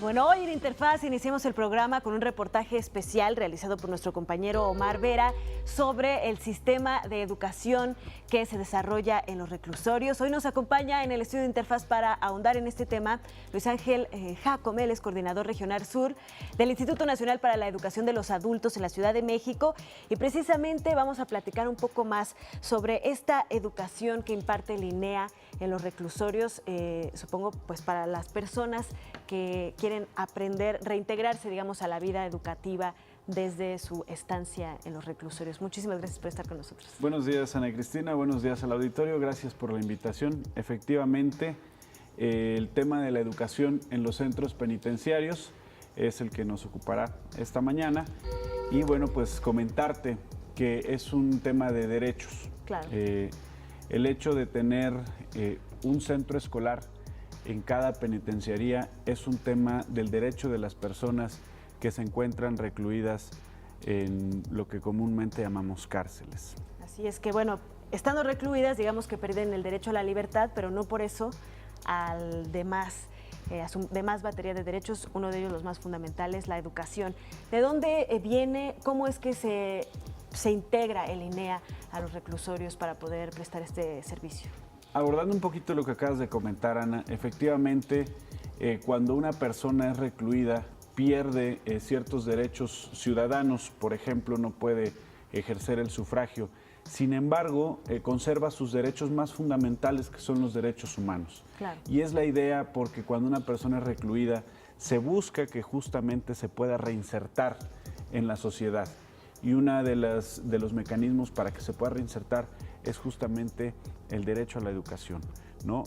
Bueno, hoy en Interfaz iniciamos el programa con un reportaje especial realizado por nuestro compañero Omar Vera sobre el sistema de educación que se desarrolla en los reclusorios. Hoy nos acompaña en el estudio de Interfaz para ahondar en este tema Luis Ángel Jacome, él es coordinador regional sur del Instituto Nacional para la Educación de los Adultos en la Ciudad de México, y precisamente vamos a platicar un poco más sobre esta educación que imparte el INEA en los reclusorios, supongo pues para las personas que quieren aprender, reintegrarse, digamos, a la vida educativa desde su estancia en los reclusorios. Muchísimas gracias por estar con nosotros. Buenos días, Ana Cristina, buenos días al auditorio, gracias por la invitación. Efectivamente, el tema de la educación en los centros penitenciarios es el que nos ocupará esta mañana, y bueno, pues comentarte que es un tema de derechos. Claro. El hecho de tener un centro escolar en cada penitenciaría es un tema del derecho de las personas que se encuentran recluidas en lo que comúnmente llamamos cárceles. Así es que, bueno, estando recluidas, digamos que pierden el derecho a la libertad, pero no por eso al demás, a su demás batería de derechos, uno de ellos, los más fundamentales, la educación. ¿De dónde viene, cómo es que se integra el INEA a los reclusorios para poder prestar este servicio? Abordando un poquito lo que acabas de comentar, Ana, efectivamente, cuando una persona es recluida, pierde ciertos derechos ciudadanos, por ejemplo, no puede ejercer el sufragio. Sin embargo, conserva sus derechos más fundamentales, que son los derechos humanos. Claro. Y es la idea porque cuando una persona es recluida, se busca que justamente se pueda reinsertar en la sociedad. Y uno de los mecanismos para que se pueda reinsertar es justamente el derecho a la educación, ¿no?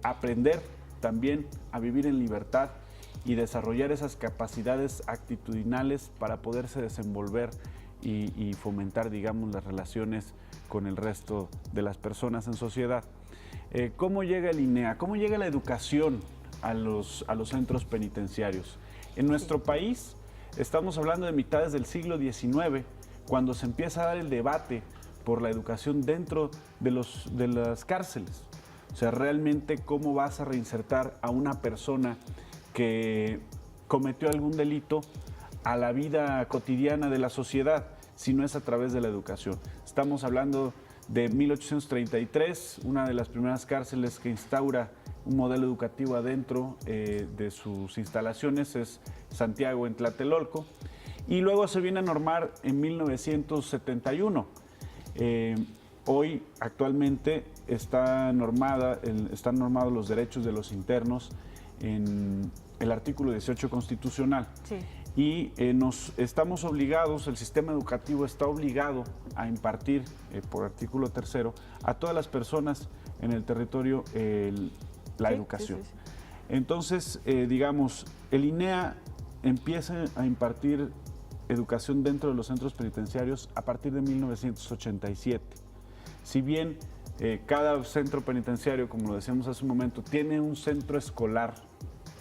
Aprender también a vivir en libertad y desarrollar esas capacidades actitudinales para poderse desenvolver y fomentar, digamos, las relaciones con el resto de las personas en sociedad. ¿Cómo llega el INEA? ¿Cómo llega la educación a los centros penitenciarios? En nuestro país estamos hablando de mitades del siglo XIX, cuando se empieza a dar el debate por la educación dentro de las cárceles. O sea, realmente cómo vas a reinsertar a una persona que cometió algún delito a la vida cotidiana de la sociedad, si no es a través de la educación. Estamos hablando de 1833, una de las primeras cárceles que instaura un modelo educativo adentro de sus instalaciones es Santiago, en Tlatelolco, y luego se viene a normar en 1971. Hoy, actualmente, están normados los derechos de los internos en el artículo 18 constitucional. Sí. Y estamos obligados, el sistema educativo está obligado a impartir, por artículo 3, a todas las personas en el territorio la educación. Sí. Entonces, digamos, el INEA empieza a impartir educación dentro de los centros penitenciarios a partir de 1987. Si bien cada centro penitenciario, como lo decíamos hace un momento, tiene un centro escolar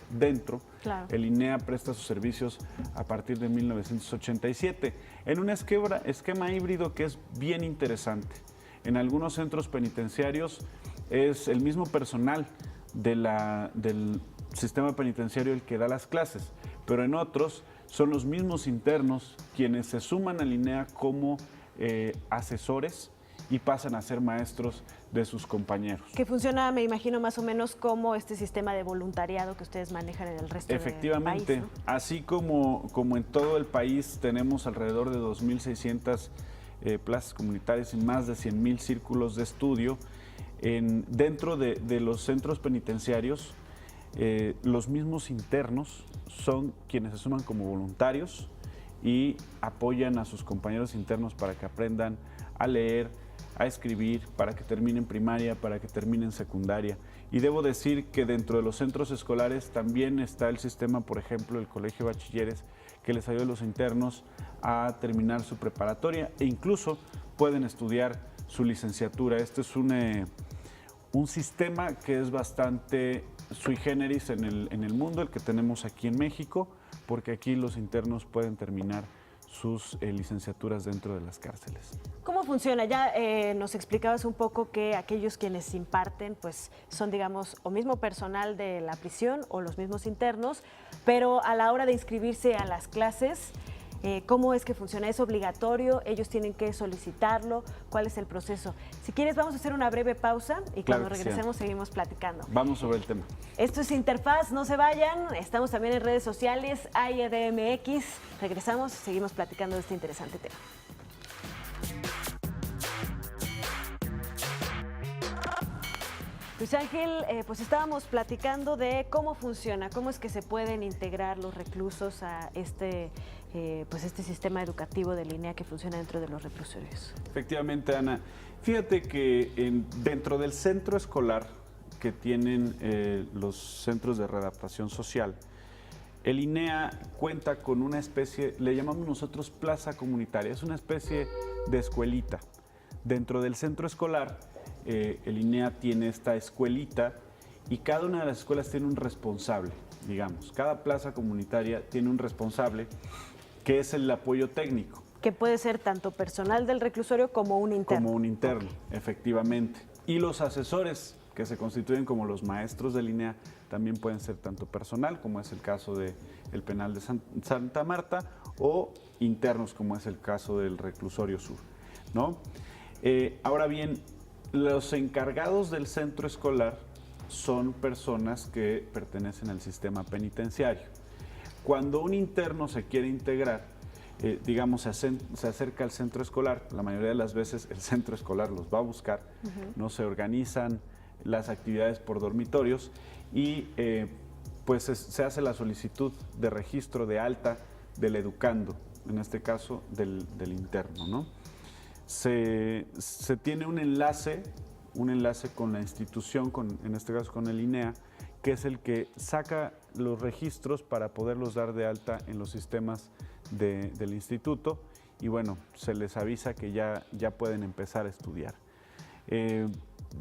dentro, claro, el INEA presta sus servicios a partir de 1987, en un esquema híbrido que es bien interesante. En algunos centros penitenciarios es el mismo personal del sistema penitenciario el que da las clases, pero en otros son los mismos internos quienes se suman al INEA como asesores y pasan a ser maestros de sus compañeros. Que funciona, me imagino, más o menos como este sistema de voluntariado que ustedes manejan en el resto del país. Efectivamente, así como en todo el país tenemos alrededor de 2.600 plazas comunitarias y más de 100.000 círculos de estudio, dentro de los centros penitenciarios, los mismos internos son quienes se suman como voluntarios y apoyan a sus compañeros internos para que aprendan a leer, a escribir, para que terminen primaria, para que terminen secundaria. Y debo decir que dentro de los centros escolares también está el sistema, por ejemplo, el Colegio de Bachilleres, que les ayuda a los internos a terminar su preparatoria e incluso pueden estudiar su licenciatura. Este es un sistema que es bastante sui generis en el mundo, el que tenemos aquí en México, porque aquí los internos pueden terminar sus licenciaturas dentro de las cárceles. ¿Cómo ¿Cómo funciona? Ya nos explicabas un poco que aquellos quienes imparten pues son, digamos, o mismo personal de la prisión o los mismos internos, pero a la hora de inscribirse a las clases, ¿cómo es que funciona? ¿Es obligatorio? ¿Ellos tienen que solicitarlo? ¿Cuál es el proceso? Si quieres, vamos a hacer una breve pausa y Claro cuando que sí. regresemos seguimos platicando. Vamos sobre el tema. Esto es Interfaz, no se vayan. Estamos también en redes sociales, AIEDMX. Regresamos, seguimos platicando de este interesante tema. Luis Ángel, pues estábamos platicando de cómo funciona, cómo es que se pueden integrar los reclusos a este sistema educativo de línea que funciona dentro de los reclusorios. Efectivamente, Ana. Fíjate que dentro del centro escolar que tienen los centros de readaptación social, el INEA cuenta con una especie, le llamamos nosotros plaza comunitaria, es una especie de escuelita. Dentro del centro escolar, el INEA tiene esta escuelita y cada una de las escuelas tiene un responsable, digamos. Cada plaza comunitaria tiene un responsable que es el apoyo técnico. Que puede ser tanto personal del reclusorio como un interno. Como un interno, okay. Efectivamente. Y los asesores que se constituyen como los maestros de INEA también pueden ser tanto personal, como es el caso del penal de Santa Marta, o internos, como es el caso del reclusorio sur, ¿no? Ahora bien, los encargados del centro escolar son personas que pertenecen al sistema penitenciario. Cuando un interno se quiere integrar, digamos, se acerca al centro escolar, la mayoría de las veces el centro escolar los va a buscar, no se organizan las actividades por dormitorios y pues se hace la solicitud de registro de alta del educando, en este caso del interno, ¿no? Se tiene un enlace con la institución, en este caso con el INEA, que es el que saca los registros para poderlos dar de alta en los sistemas del instituto y bueno, se les avisa que ya pueden empezar a estudiar.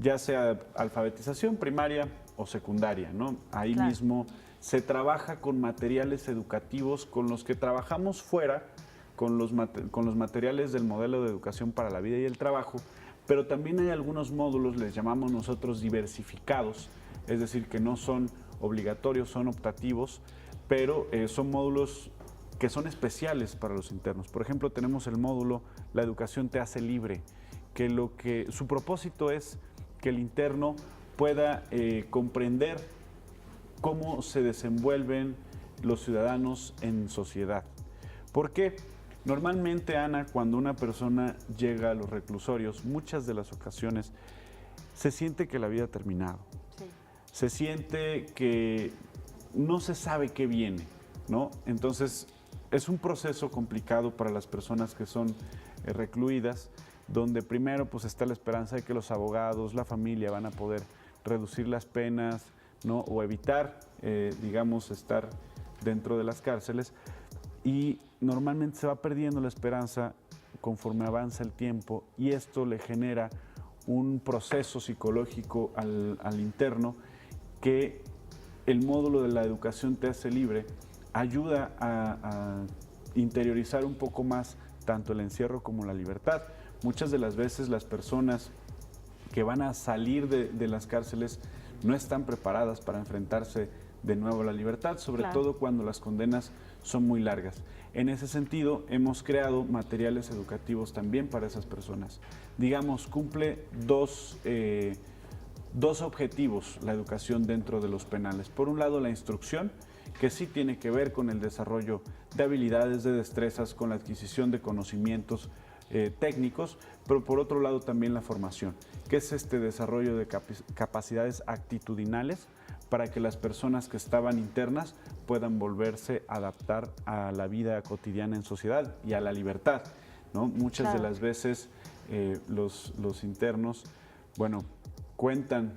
Ya sea alfabetización primaria o secundaria, ¿no? Ahí claro. mismo se trabaja con materiales educativos con los que trabajamos fuera, con los materiales del modelo de educación para la vida y el trabajo, pero también hay algunos módulos, les llamamos nosotros diversificados, es decir, que no son obligatorios, son optativos, pero son módulos que son especiales para los internos. Por ejemplo, tenemos el módulo La educación te hace libre, que su propósito es que el interno pueda comprender cómo se desenvuelven los ciudadanos en sociedad. ¿Por qué? Normalmente, Ana, cuando una persona llega a los reclusorios, muchas de las ocasiones se siente que la vida ha terminado. Sí. Se siente que no se sabe qué viene, ¿no? Entonces, es un proceso complicado para las personas que son recluidas, donde primero pues está la esperanza de que los abogados, la familia van a poder reducir las penas, ¿no? O evitar, digamos, estar dentro de las cárceles. Y normalmente se va perdiendo la esperanza conforme avanza el tiempo y esto le genera un proceso psicológico al interno que el módulo de la educación te hace libre ayuda a interiorizar un poco más tanto el encierro como la libertad. Muchas de las veces las personas que van a salir de las cárceles no están preparadas para enfrentarse de nuevo a la libertad, sobre claro. todo cuando las condenas son muy largas. En ese sentido, hemos creado materiales educativos también para esas personas. Digamos, cumple dos objetivos la educación dentro de los penales. Por un lado, la instrucción, que sí tiene que ver con el desarrollo de habilidades, de destrezas, con la adquisición de conocimientos técnicos, pero por otro lado también la formación, que es este desarrollo de capacidades actitudinales para que las personas que estaban internas puedan volverse a adaptar a la vida cotidiana en sociedad y a la libertad, ¿no? Muchas claro. de las veces los internos, bueno, cuentan,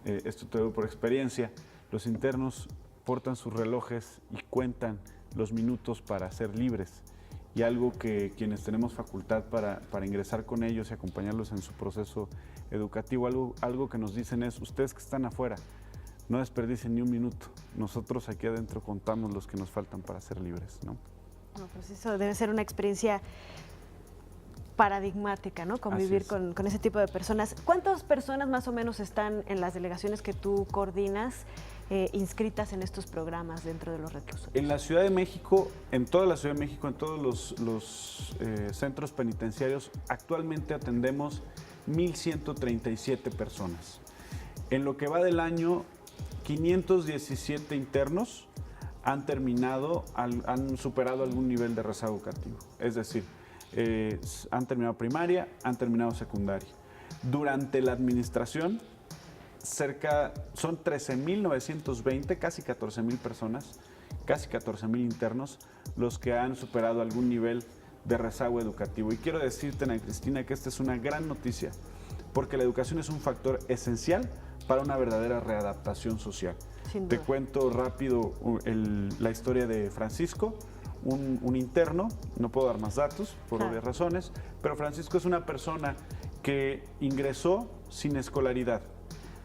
esto te digo por experiencia, los internos portan sus relojes y cuentan los minutos para ser libres. Y algo que quienes tenemos facultad para ingresar con ellos y acompañarlos en su proceso educativo, algo que nos dicen es, ustedes que están afuera, no desperdicien ni un minuto. Nosotros aquí adentro contamos los que nos faltan para ser libres, ¿no? No, pues eso debe ser una experiencia paradigmática, ¿no? Convivir es. con ese tipo de personas. ¿Cuántas personas más o menos están en las delegaciones que tú coordinas inscritas en estos programas dentro de los reclusorios? En la Ciudad de México, en toda la Ciudad de México, en todos los centros penitenciarios, actualmente atendemos 1,137 personas. En lo que va del año, 517 internos han superado algún nivel de rezago educativo. Es decir, han terminado primaria, han terminado secundaria. Durante la administración, son 13,920, casi 14,000 personas, casi 14,000 internos, los que han superado algún nivel de rezago educativo. Y quiero decirte, Ana Cristina, que esta es una gran noticia, porque la educación es un factor esencial para una verdadera readaptación social. Te cuento rápido la historia de Francisco, un interno, no puedo dar más datos por obvias razones, pero Francisco es una persona que ingresó sin escolaridad.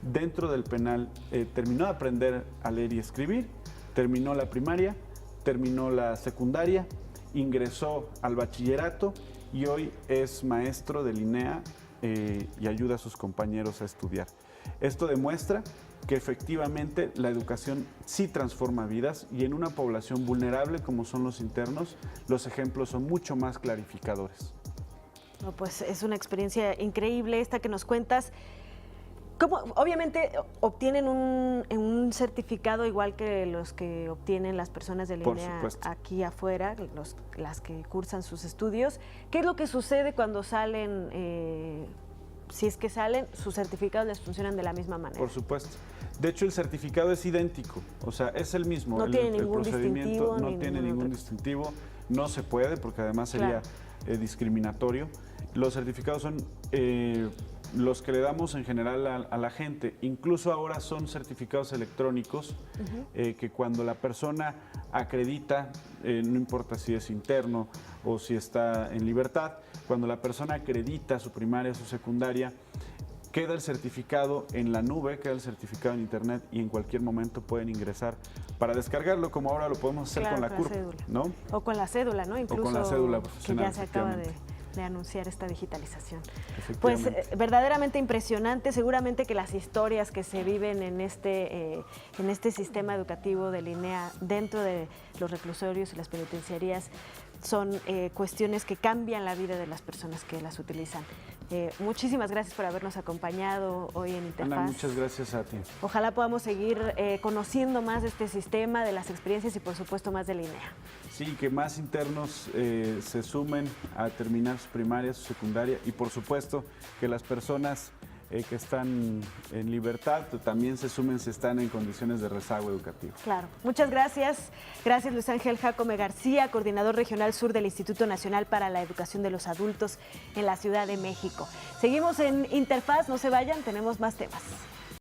Dentro del penal terminó de aprender a leer y escribir, terminó la primaria, terminó la secundaria, ingresó al bachillerato y hoy es maestro de Linea y ayuda a sus compañeros a estudiar. Esto demuestra que efectivamente la educación sí transforma vidas y en una población vulnerable como son los internos, los ejemplos son mucho más clarificadores. No, pues es una experiencia increíble esta que nos cuentas. ¿Cómo? Obviamente obtienen un certificado igual que los que obtienen las personas de Linea aquí afuera, las que cursan sus estudios. ¿Qué es lo que sucede cuando salen? Si es que salen, sus certificados les funcionan de la misma manera. Por supuesto. De hecho, el certificado es idéntico, o sea, es el mismo. No tiene ningún procedimiento distintivo. No tiene ningún distintivo, no se puede porque además sería discriminatorio. Los certificados son los que le damos en general a la gente. Incluso ahora son certificados electrónicos que cuando la persona acredita, no importa si es interno o si está en libertad, cuando la persona acredita su primaria, su secundaria, queda el certificado en la nube, queda el certificado en internet y en cualquier momento pueden ingresar para descargarlo, como ahora lo podemos hacer con la CURP, ¿no? O con la cédula, ¿no? Incluso o con la cédula profesional, que ya se acaba de anunciar esta digitalización. Pues verdaderamente impresionante, seguramente que las historias que se viven en este sistema educativo de Linea dentro de los reclusorios y las penitenciarías son cuestiones que cambian la vida de las personas que las utilizan. Muchísimas gracias por habernos acompañado hoy en Interfaz. Ana, muchas gracias a ti. Ojalá podamos seguir conociendo más de este sistema, de las experiencias y por supuesto más de Linea. Sí, que más internos se sumen a terminar su primaria, su secundaria y por supuesto que las personas que están en libertad también se sumen si están en condiciones de rezago educativo. Claro. Muchas gracias. Gracias, Luis Ángel Jácome García, coordinador regional sur del Instituto Nacional para la Educación de los Adultos en la Ciudad de México. Seguimos en Interfaz, no se vayan, tenemos más temas.